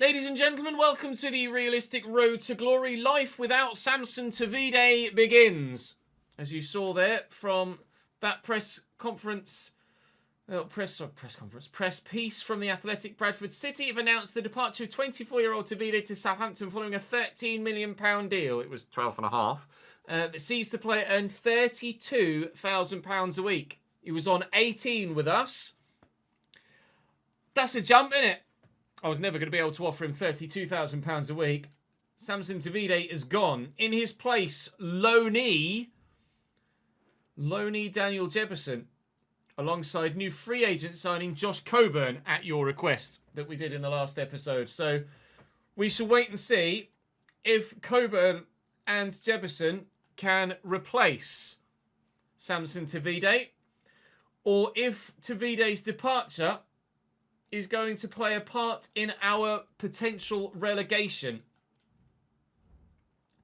Ladies and gentlemen, welcome to the realistic road to glory. Life without Samson Tavide begins. As you saw there from that press piece from the Athletic, Bradford City have announced the departure of 24-year-old Tavide to Southampton following a £13 million deal. It was 12.5. That sees the player earn £32,000 a week. He was on 18 with us. That's a jump, isn't it? I was never going to be able to offer him £32,000 a week. Samson Tavide is gone. In his place, loanee Daniel Jebison, alongside new free agent signing Josh Coburn at your request that we did in the last episode. So we shall wait and see if Coburn and Jebison can replace Samson Tavide, or if Tavide's departure is going to play a part in our potential relegation.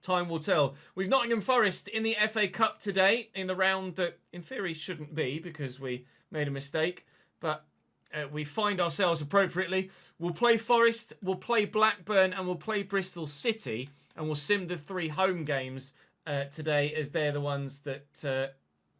Time will tell. We've Nottingham Forest in the FA Cup today, in the round that in theory shouldn't be because we made a mistake, but we find ourselves appropriately. We'll play Forest, we'll play Blackburn, and we'll play Bristol City, and we'll sim the 3 home games today, as they're the ones that 2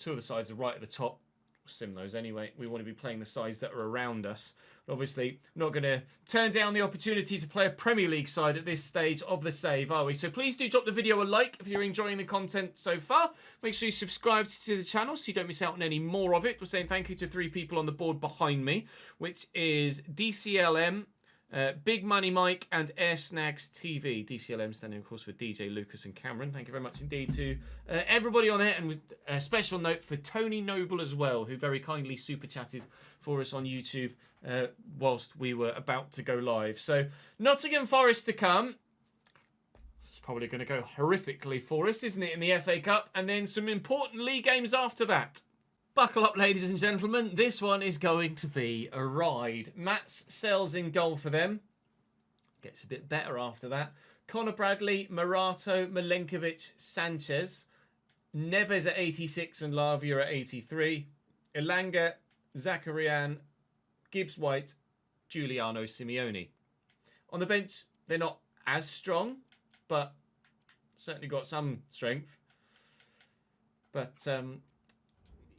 of the sides are right at the top. We'll sim those anyway. We want to be playing the sides that are around us. Obviously, not going to turn down the opportunity to play a Premier League side at this stage of the save, are we? So please do drop the video a like if you're enjoying the content so far. Make sure you subscribe to the channel so you don't miss out on any more of it. We're saying thank you to 3 people on the board behind me, which is DCLM, Big Money Mike, and Air Snags TV. DCLM standing, of course, for DJ, Lucas, and Cameron. Thank you very much indeed to everybody on there, and with a special note for Tony Noble as well, who very kindly super chatted for us on YouTube whilst we were about to go live. So Nottingham Forest to come. It's probably going to go horrifically for us, isn't it, in the FA Cup? And then some important league games after that. Buckle up, ladies and gentlemen. This one is going to be a ride. Mats Sells in goal for them. Gets a bit better after that. Connor Bradley, Morato, Milenkovic, Sanchez. Neves at 86 and Lavia at 83. Elanga, Zakarian, Gibbs-White, Giuliano Simeone. On the bench, they're not as strong, but certainly got some strength. But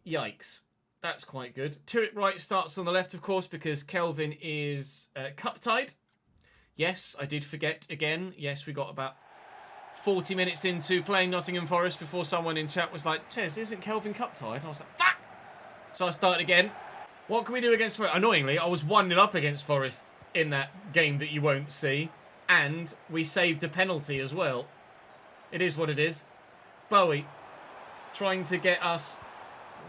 yikes, that's quite good. Turret Wright starts on the left, of course, because Kelvin is cup-tied. Yes, I did forget again. Yes, we got about 40 minutes into playing Nottingham Forest before someone in chat was like, Ches, isn't Kelvin cup-tied? And I was like, fuck! So I started again. What can we do against Forest? Annoyingly, I was 1-0 up against Forest in that game that you won't see. And we saved a penalty as well. It is what it is. Bowie trying to get us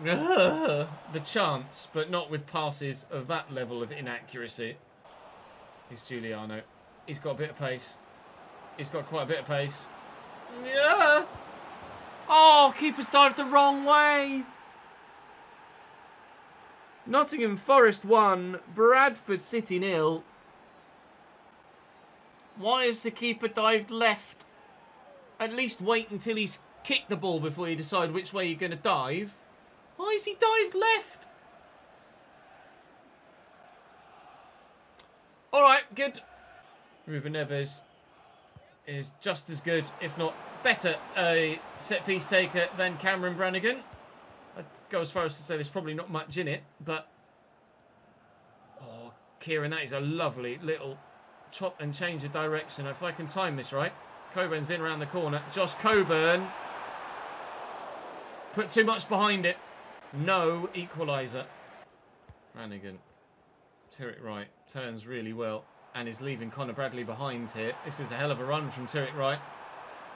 the chance, but not with passes of that level of inaccuracy. Here's Giuliano. He's got a bit of pace. He's got quite a bit of pace. Yeah. Oh, keeper's dived the wrong way. Nottingham Forest 1, Bradford City 0. Why has the keeper dived left? At least wait until he's kicked the ball before you decide which way you're going to dive. Why has he dived left? All right, good. Ruben Neves is just as good, if not better, a set-piece taker than Cameron Brannigan. I'd go as far as to say there's probably not much in it, but... Oh, Kieran, that is a lovely little chop and change of direction. If I can time this right. Coburn's in around the corner. Josh Coburn. Put too much behind it. No equaliser. Brannigan. Turret Wright turns really well and is leaving Connor Bradley behind here. This is a hell of a run from Turret Wright.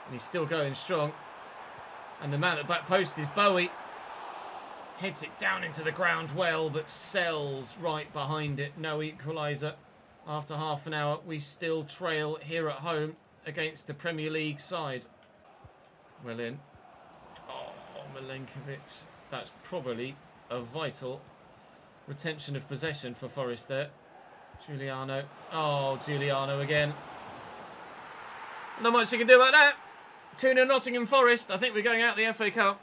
And he's still going strong. And the man at the back post is Bowie. Heads it down into the ground well, but Sells right behind it. No equaliser. After half an hour, we still trail here at home against the Premier League side. Well in. Oh, Milenkovic. That's probably a vital retention of possession for Forest there. Giuliano. Oh, Giuliano again. Not much you can do about that. 2-0 Nottingham Forest. I think we're going out the FA Cup.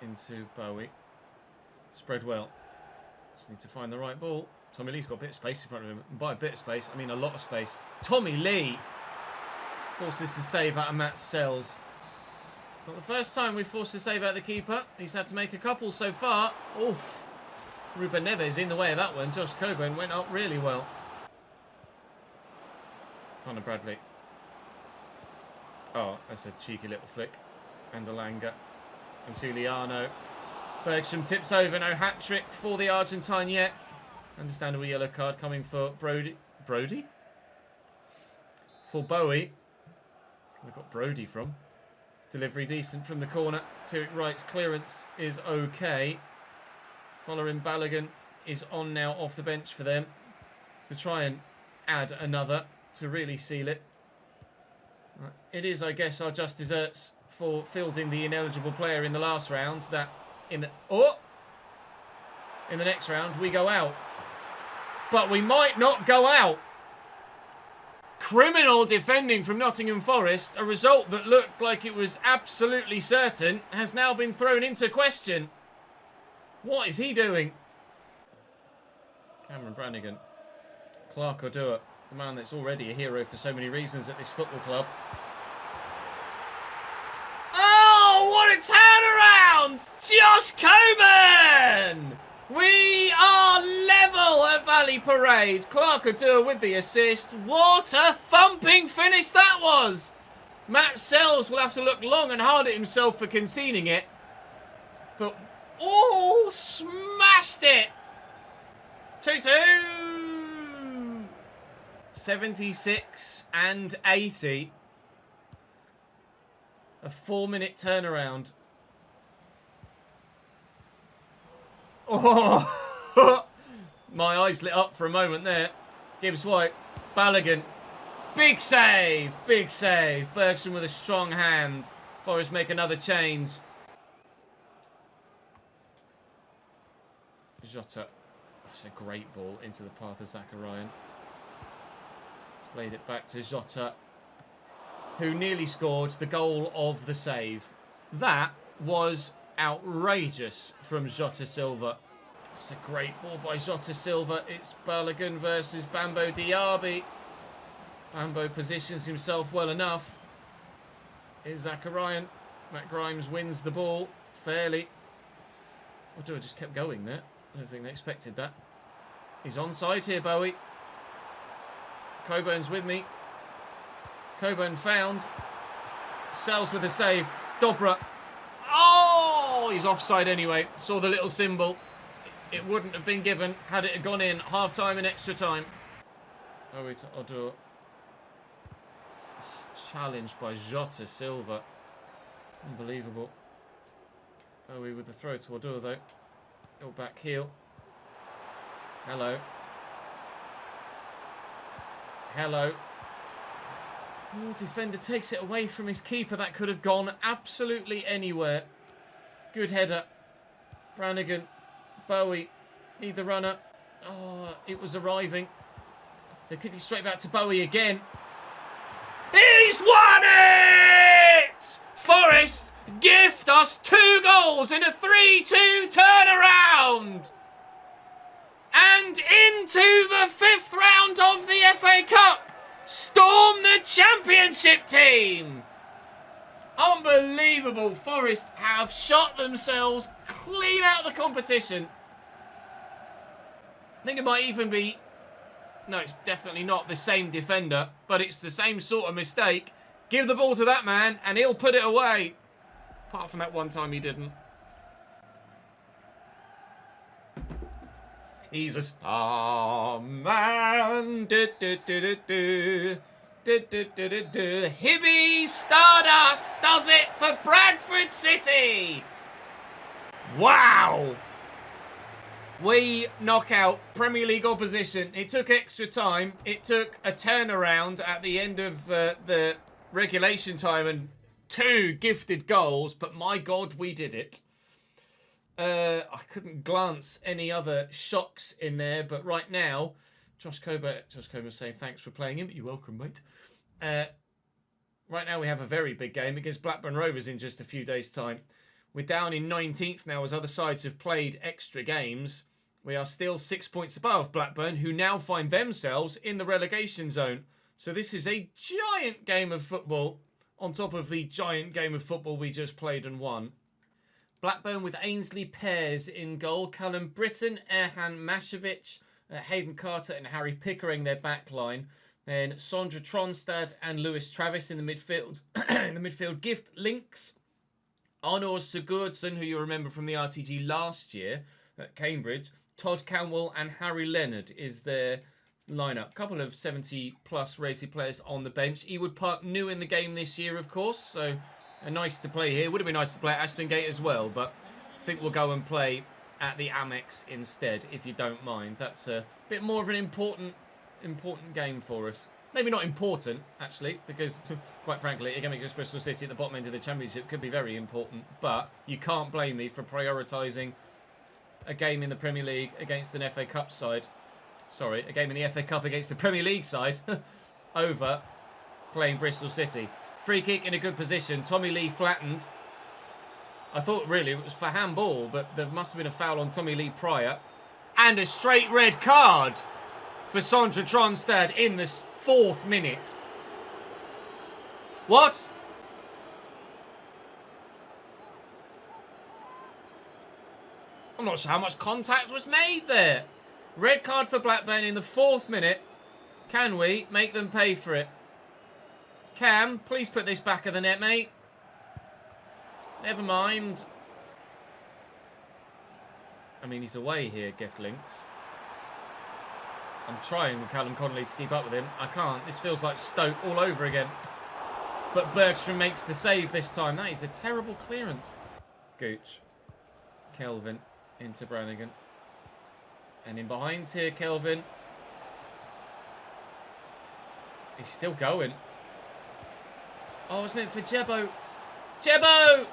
Into Bowie. Spread well. Just need to find the right ball. Tommy Lee's got a bit of space in front of him. And by a bit of space, I mean a lot of space. Tommy Lee forces the save out of Matt Sells. It's not the first time we've forced a save out of the keeper. He's had to make a couple so far. Oof. Ruben Neves in the way of that one. Josh Coburn went up really well. Connor Bradley. Oh, that's a cheeky little flick. And Alanga. And Giuliano. Bergstrom tips over. No hat-trick for the Argentine yet. Understandable yellow card coming for Brody. Brody? For Bowie. We've got Brody from. Delivery decent from the corner. Tyrek Wright's clearance is okay. Following Balogun is on now off the bench for them to try and add another to really seal it. It is, I guess, our just desserts for fielding the ineligible player in the last round. That in the next round we go out, but we might not go out. Criminal defending from Nottingham Forest. A result that looked like it was absolutely certain has now been thrown into question. What is he doing? Cameron Brannigan. Clark Ordua, the man that's already a hero for so many reasons at this football club. Oh, what a turnaround! Josh Coburn! We are level at Valley Parade. Clark Ordua with the assist. What a thumping finish that was! Matt Sells will have to look long and hard at himself for conceding it. But, oh, smashed it! 2-2. 76 and 80. A 4-minute turnaround. Oh, my eyes lit up for a moment there. Gibbs White, Balogun. Big save, big save. Bergson with a strong hand. Forest make another change. Jota. That's a great ball into the path of Zacharian. Just laid it back to Jota, who nearly scored the goal of the save. That was outrageous from Jota Silva. It's a great ball by Jota Silva. It's Balogun versus Bambo Diaby. Bambo positions himself well enough. Here's Zacharian. Matt Grimes wins the ball fairly. Ordua just kept going there. I don't think they expected that. He's onside here, Bowie. Coburn's with me. Coburn found. Sells with a save. Dobra. Oh, he's offside anyway. Saw the little symbol. It wouldn't have been given had it gone in half time and extra time. Bowie to Ordua. Challenged by Jota Silva. Unbelievable. Bowie with the throw to Ordua though. Go back heel. Hello. Hello. Oh, defender takes it away from his keeper. That could have gone absolutely anywhere. Good header. Brannigan. Bowie. Need the runner. Oh, it was arriving. They're kicking straight back to Bowie again. He's won it! Forest gift us 2 goals in a 3-2 turnaround. And into the 5th round of the FA Cup. Storm the championship team. Unbelievable. Forest have shot themselves clean out of the competition. I think it might even be... No, it's definitely not the same defender, but it's the same sort of mistake. Give the ball to that man and he'll put it away. Apart from that one time he didn't. He's a star man. Hibby Stardust does it for Bradford City. Wow. We knock out Premier League opposition. It took extra time. It took a turnaround at the end of the regulation time and 2 gifted goals. But my God, we did it. I couldn't glance any other shocks in there. But right now, Josh Coburn saying thanks for playing him. You're welcome, mate. Right now we have a very big game against Blackburn Rovers in just a few days' time. We're down in 19th now as other sides have played extra games. We are still 6 points above Blackburn, who now find themselves in the relegation zone. So this is a giant game of football on top of the giant game of football we just played and won. Blackburn with Ainsley Pears in goal. Callum Britton, Erhan Mashevic, Hayden Carter and Harry Pickering, their back line. Then Sondra Tronstad and Lewis Travis in the midfield. In the midfield, Gift Links. Arnor Sigurdsson, who you remember from the RTG last year at Cambridge. Todd Canwell and Harry Leonard is their lineup. Couple of 70-plus rated players on the bench. Ewood Park new in the game this year, of course, so nice to play here. Would have been nice to play at Ashton Gate as well, but I think we'll go and play at the Amex instead, if you don't mind. That's a bit more of an important game for us. Maybe not important, actually, because, quite frankly, against Bristol City at the bottom end of the Championship could be very important, but you can't blame me for prioritising a game in the Premier League against an FA Cup side. Sorry, a game in the FA Cup against the Premier League side over playing Bristol City. Free kick in a good position. Tommy Lee flattened. I thought really it was for handball, but there must have been a foul on Tommy Lee prior. And a straight red card for Sondra Tronstad in the 4th minute. What? I'm not sure how much contact was made there. Red card for Blackburn in the 4th minute. Can we make them pay for it? Cam, please put this back of the net, mate. Never mind. I mean, he's away here, Giftlinks. I'm trying with Callum Connolly to keep up with him. I can't. This feels like Stoke all over again. But Bergstrom makes the save this time. That is a terrible clearance. Gooch. Kelvin into Brannigan. And in behind here, Kelvin. He's still going. Oh, it's meant for Jebo. Jebo!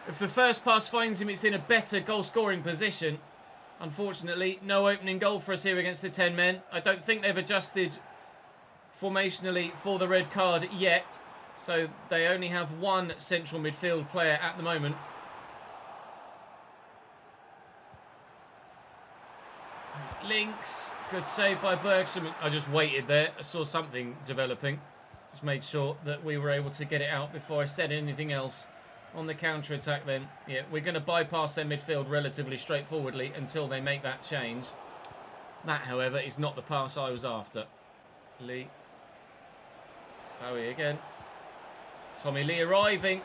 If the first pass finds him, it's in a better goal-scoring position. Unfortunately, no opening goal for us here against the 10 men. I don't think they've adjusted formationally for the red card yet. So they only have one central midfield player at the moment. Links. Good save by Bergstrom. I just waited there. I saw something developing. Just made sure that we were able to get it out before I said anything else. On the counter-attack then. Yeah, we're going to bypass their midfield relatively straightforwardly until they make that change. That, however, is not the pass I was after. Lee. Bowie again. Tommy Lee arriving.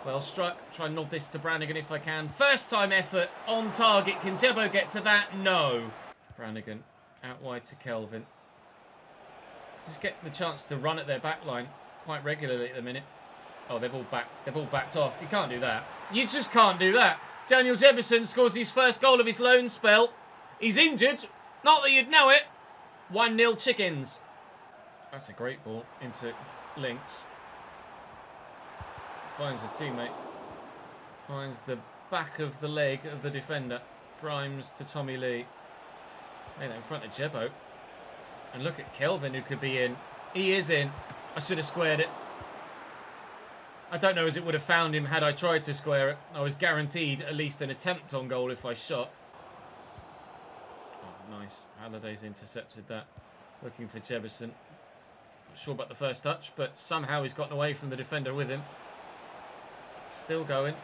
Well struck. Try and nod this to Brannigan if I can. First time effort on target. Can Jebo get to that? No. Brannigan out wide to Kelvin. Just get the chance to run at their back line quite regularly at the minute. Oh, they've all backed off. You can't do that. You just can't do that. Daniel Jebison scores his first goal of his loan spell. He's injured. Not that you'd know it. 1-0 Chickens. That's a great ball into Links. Finds a teammate. Finds the back of the leg of the defender. Grimes to Tommy Lee. Made that in front of Jebo. And look at Kelvin, who could be in. He is in. I should have squared it. I don't know as it would have found him had I tried to square it. I was guaranteed at least an attempt on goal if I shot. Oh, nice. Halliday's intercepted that. Looking for Jebison. Not sure about the first touch, but somehow he's gotten away from the defender with him. Still going.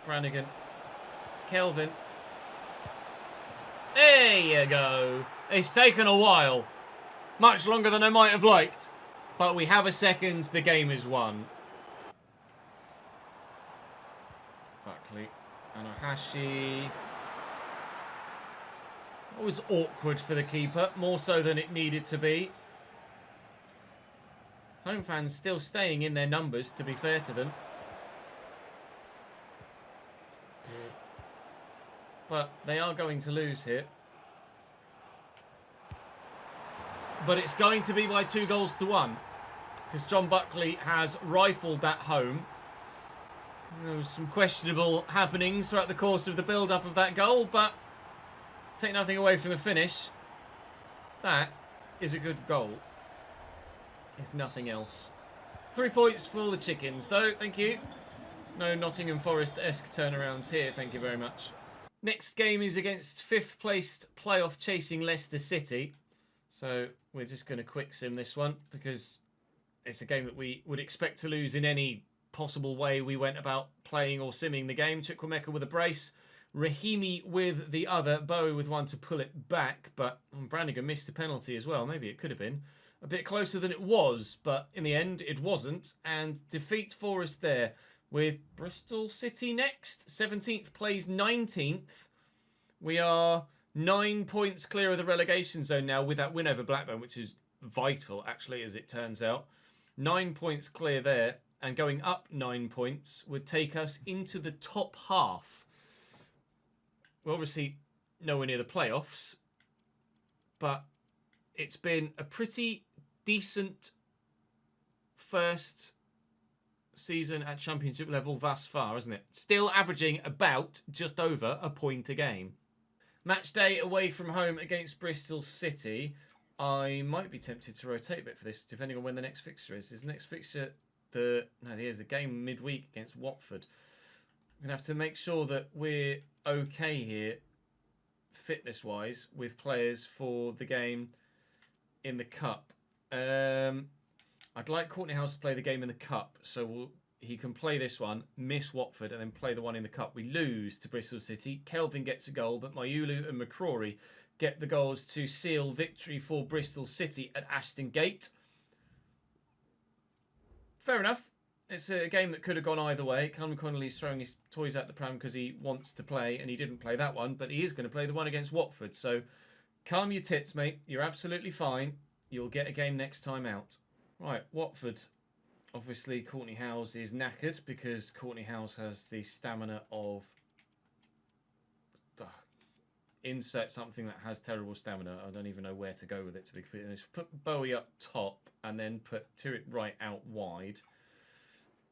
Brannigan. Kelvin. There you go. It's taken a while. Much longer than I might have liked. But we have a second. The game is won. Buckley. Anahashi. It was awkward for the keeper. More so than it needed to be. Home fans still staying in their numbers, to be fair to them. But they are going to lose here. But it's going to be by 2-1. Because John Buckley has rifled that home. There was some questionable happenings throughout the course of the build-up of that goal. But take nothing away from the finish. That is a good goal. If nothing else. 3 points for the Chickens, though. Thank you. No Nottingham Forest-esque turnarounds here. Thank you very much. Next game is against 5th placed playoff chasing Leicester City. So we're just going to quick sim this one because it's a game that we would expect to lose in any possible way we went about playing or simming the game. Chukwuemeka with a brace. Rahimi with the other. Bowie with one to pull it back. But Brannigan missed a penalty as well. Maybe it could have been a bit closer than it was. But in the end, it wasn't. And defeat Forest there with Bristol City next. 17th plays 19th. We are 9 points clear of the relegation zone now with that win over Blackburn, which is vital, actually, as it turns out. 9 points clear there. And going up 9 points would take us into the top half. We're obviously nowhere near the playoffs, but it's been a pretty decent first season at Championship level thus far, isn't it? Still averaging about just over a point a game. Match day away from home against Bristol City. I might be tempted to rotate a bit for this, depending on when the next fixture is. Is the next fixture there's a game midweek against Watford. I'm going to have to make sure that we're okay here, fitness-wise, with players for the game in the Cup. I'd like Courtney House to play the game in the Cup, so he can play this one, miss Watford, and then play the one in the Cup. We lose to Bristol City. Kelvin gets a goal, but Mayulu and McCrory get the goals to seal victory for Bristol City at Ashton Gate. Fair enough. It's a game that could have gone either way. Callum Connolly's throwing his toys out the pram because he wants to play, and he didn't play that one, but he is going to play the one against Watford. So calm your tits, mate. You're absolutely fine. You'll get a game next time out. Right, Watford. Obviously, Courtney Howes is knackered because Courtney Howes has the stamina of... insert something that has terrible stamina. I don't even know where to go with it, to be completely honest. Put Bowie up top and then put Turret right out wide.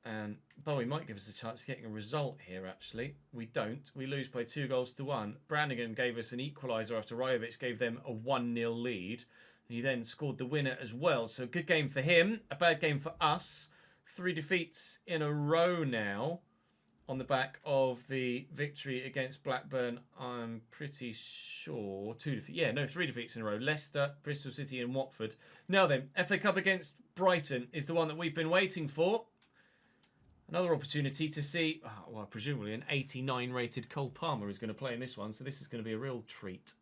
And Bowie might give us a chance of getting a result here, actually. We don't. We lose by 2-1. Brannigan gave us an equaliser after Rajovic gave them a 1-0 lead. He then scored the winner as well. So good game for him. A bad game for us. 3 defeats in a row now on the back of the victory against Blackburn. I'm pretty sure 3 defeats in a row. Leicester, Bristol City and Watford. Now then, FA Cup against Brighton is the one that we've been waiting for. Another opportunity to see, presumably an 89 rated Cole Palmer is going to play in this one, so this is going to be a real treat.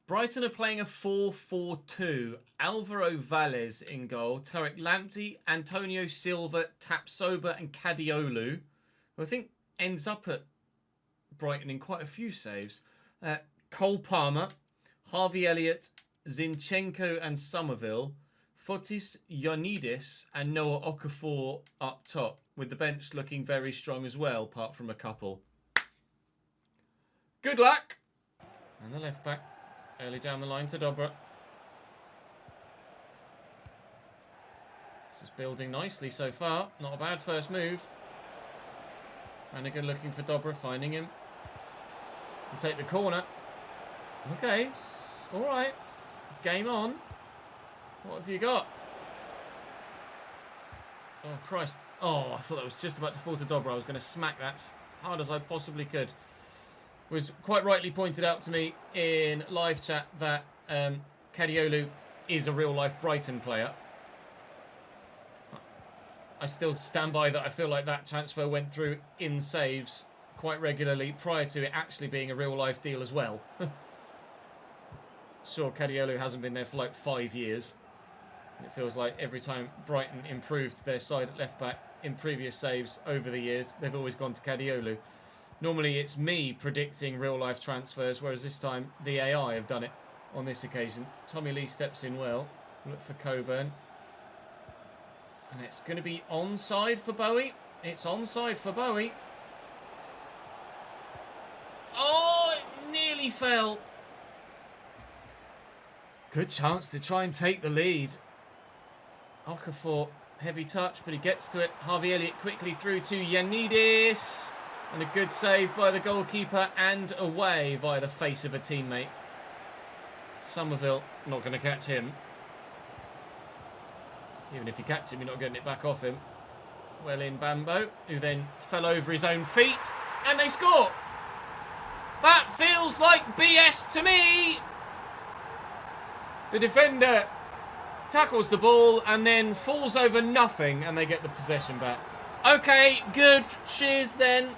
Brighton are playing a 4-4-2. Alvaro Valles in goal. Tarek Lamptey, Antonio Silva, Tapsoba and Kadiolu, who I think ends up at Brighton in quite a few saves. Cole Palmer, Harvey Elliott, Zinchenko and Somerville, Fotis Ioannidis and Noah Okafor up top, with the bench looking very strong as well, apart from a couple. Good luck! And the left back, early down the line to Dobra. This is building nicely so far. Not a bad first move. Brannigan looking for Dobra, finding him. We'll take the corner. Okay. All right. Game on. What have you got? Oh, Christ. Oh, I thought that was just about to fall to Dobra. I was going to smack that as hard as I possibly could. It was quite rightly pointed out to me in live chat that Kadiolu is a real-life Brighton player. I still stand by that. I feel like that transfer went through in saves quite regularly prior to it actually being a real-life deal as well. Sure, Kadiolu hasn't been there for like 5 years. It feels like every time Brighton improved their side at left-back in previous saves over the years, they've always gone to Kadiolu. Normally it's me predicting real-life transfers, whereas this time the AI have done it on this occasion. Tommy Lee steps in well. Look for Coburn. And it's going to be onside for Bowie. It's onside for Bowie. Oh, it nearly fell. Good chance to try and take the lead. Okafor, heavy touch, but he gets to it. Harvey Elliott quickly through to Ioannidis. And a good save by the goalkeeper and away via the face of a teammate. Somerville not going to catch him. Even if you catch him, you're not getting it back off him. Well in Bambo, who then fell over his own feet. And they score! That feels like BS to me. The defender tackles the ball and then falls over nothing, and they get the possession back. Okay, good. Cheers then.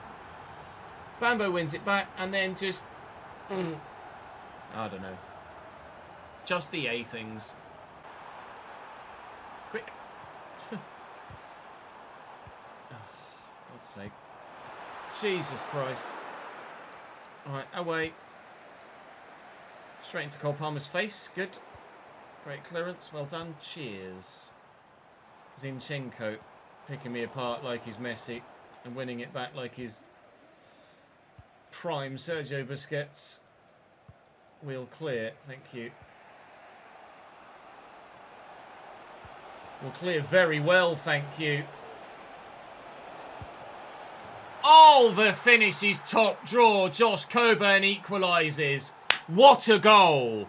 Bambo wins it back and then just... I don't know. Just the A things. Quick. Oh, God's sake. Jesus Christ. Alright, away. Straight into Cole Palmer's face. Good. Great clearance. Well done. Cheers. Zinchenko picking me apart like he's Messi and winning it back like he's prime Sergio Busquets. We'll clear. Thank you. We'll clear very well. Thank you. Oh, the finish is top drawer. Josh Coburn equalises. What a goal.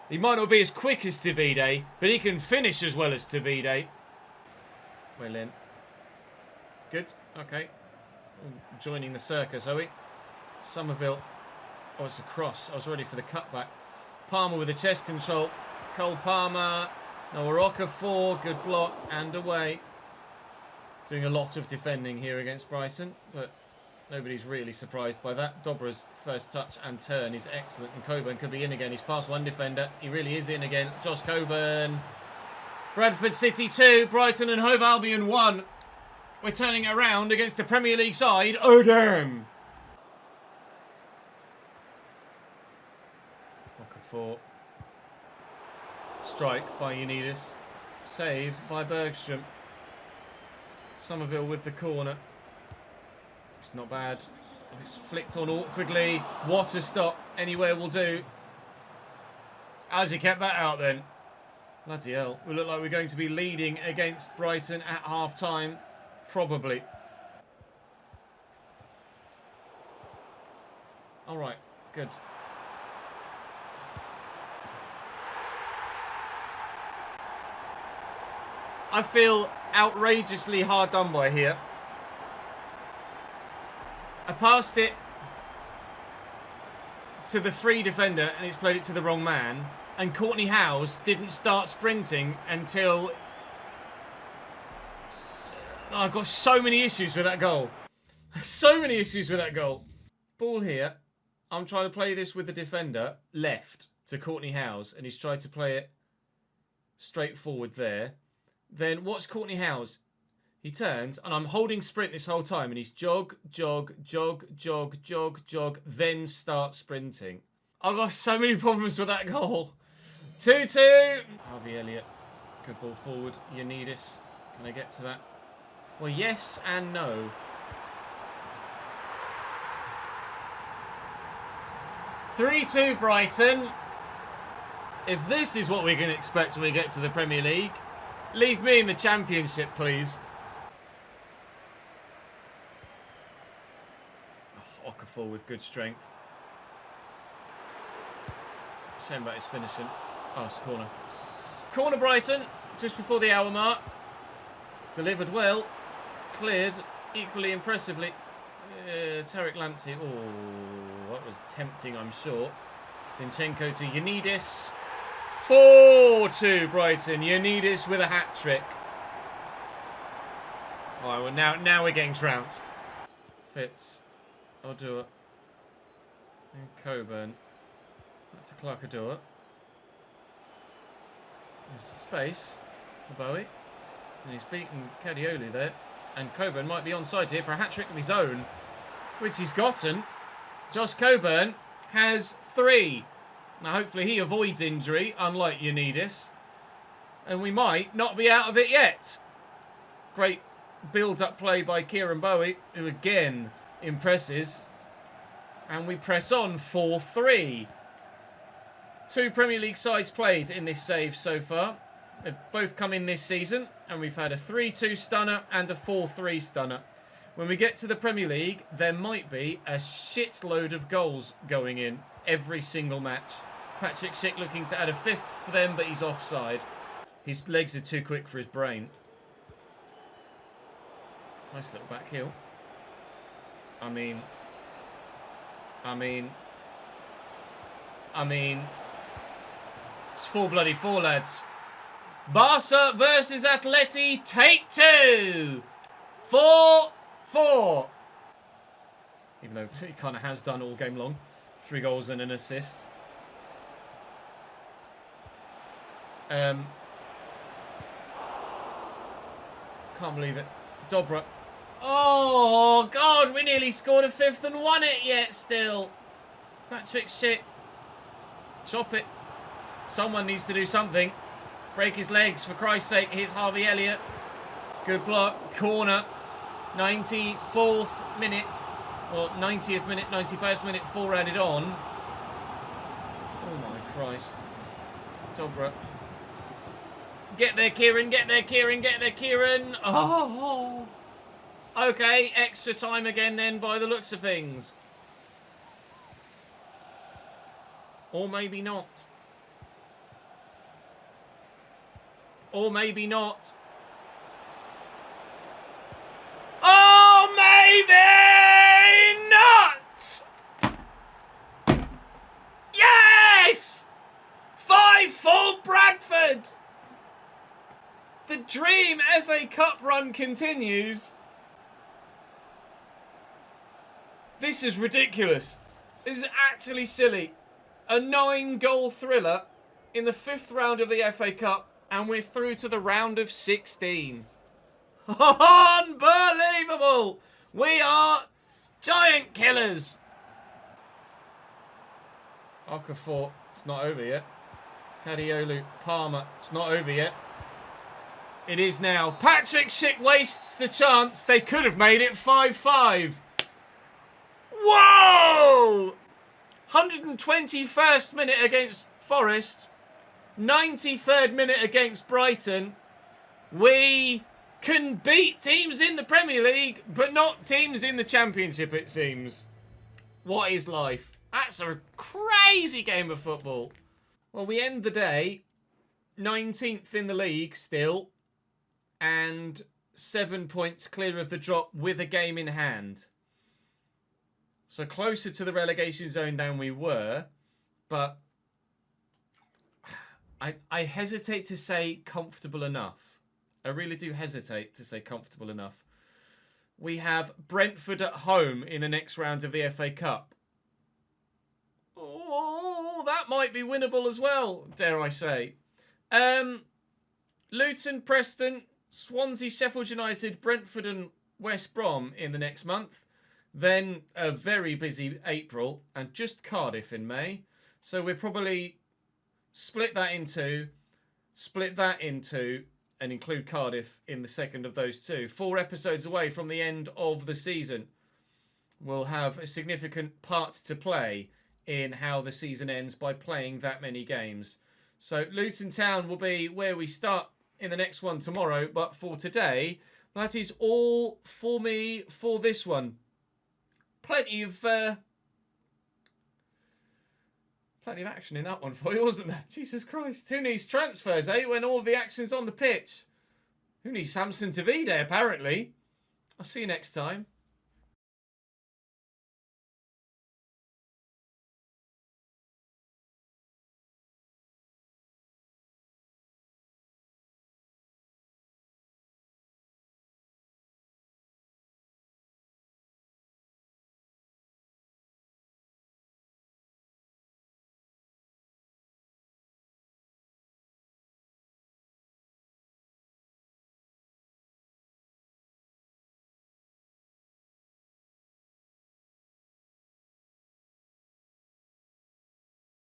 He might not be as quick as Tavide, but he can finish as well as Tavide. Well in. Good. Okay. Joining the circus, are we? Somerville. Oh, it's a cross. I was ready for the cutback. Palmer with the chest control. Cole Palmer. Nawaraka 4. Good block. And away. Doing a lot of defending here against Brighton, but nobody's really surprised by that. Dobra's first touch and turn is excellent, and Coburn could be in again. He's past one defender. He really is in again. Josh Coburn. Bradford City 2, Brighton and Hove Albion 1. We're turning it around against the Premier League side again. Okafor. Strike by Unitas. Save by Bergstrom. Somerville with the corner. It's not bad. It's flicked on awkwardly. What a stop. Anywhere will do. As he kept that out then. Bloody hell. We look like we're going to be leading against Brighton at half-time. Probably. Alright. Good. I feel outrageously hard done by here. I passed it to the free defender and it's played it to the wrong man. And Courtney Howes didn't start sprinting until... Oh, I've got so many issues with that goal. So many issues with that goal. Ball here. I'm trying to play this with the defender left to Courtney Howes, and he's tried to play it straight forward there. Then watch Courtney Howes. He turns, and I'm holding sprint this whole time, and he's jog, jog, jog, jog, jog, jog, then start sprinting. I've got so many problems with that goal. 2-2. Harvey Elliott. Good ball forward. Yanidis. Can I get to that? Well, yes and no. (3-2) Brighton. If this is what we can expect when we get to the Premier League, leave me in the Championship, please. Oh, Okafor with good strength. Shame about his finishing. Oh, it's corner. Corner Brighton, just before the hour mark. Delivered well. Cleared equally impressively. Tarek Lamptey. Oh, that was tempting, I'm sure. Zinchenko to Yanidis. 4-2 Brighton. Yanidis with a hat-trick. Alright, well now we're getting trounced. Fitz. Odua. And Coburn. That's a Clark-Odua. There's space for Bowie. And he's beaten Cadioli there. And Coburn might be onside here for a hat-trick of his own, which he's gotten. Josh Coburn has 3. Now, hopefully he avoids injury, unlike Yanidis. And we might not be out of it yet. Great build-up play by Kieran Bowie, who again impresses. And we press on 4-3. 2 Premier League sides played in this save so far. They've both come in this season, and we've had a 3-2 stunner and a 4-3 stunner. When we get to the Premier League, there might be a shitload of goals going in every single match. Patrick Schick looking to add a 5th for them, but he's offside. His legs are too quick for his brain. Nice little back heel. I mean, I mean, it's 4-4, lads. Barca versus Atleti, take 2. 4-4. Even though he kind of has done all game long. 3 goals and an assist. Can't believe it. Dobra. Oh, God, we nearly scored a 5th and won it yet still. Patrick Schick. Chop it. Someone needs to do something. Break his legs, for Christ's sake. Here's Harvey Elliott. Good block. Corner. 94th minute. Or 90th minute, 91st minute, 4 added on. Oh, my Christ. Dobra. Get there, Kieran. Get there, Kieran. Get there, Kieran. Oh. Okay, extra time again then by the looks of things. Or maybe not. Or maybe not. Oh, maybe not! Yes! 5-4 Bradford! The dream FA Cup run continues. This is ridiculous. This is actually silly. A 9-goal thriller in the 5th round of the FA Cup, and we're through to the round of 16. Unbelievable! We are giant killers. Okafor, it's not over yet. Kadiolu, Palmer, it's not over yet. It is now. Patrick Schick wastes the chance. They could have made it 5-5. Whoa! 121st minute against Forest. 93rd minute against Brighton. We can beat teams in the Premier League, but not teams in the Championship, it seems. What is life? That's a crazy game of football. Well, we end the day 19th in the league still, and 7 points clear of the drop with a game in hand. So closer to the relegation zone than we were, but I hesitate to say comfortable enough. I really do hesitate to say comfortable enough. We have Brentford at home in the next round of the FA Cup. Oh, that might be winnable as well, dare I say. Luton, Preston, Swansea, Sheffield United, Brentford and West Brom in the next month. Then a very busy April and just Cardiff in May. So we'll probably split that in two, and include Cardiff in the second of those two. 4 episodes away from the end of the season. We'll have a significant part to play in how the season ends by playing that many games. So Luton Town will be where we start in the next one tomorrow. But for today, that is all for me for this one. Plenty of action in that one for you, wasn't there? Jesus Christ. Who needs transfers, eh? When all the action's on the pitch. Who needs Samson Tavide, apparently? I'll see you next time.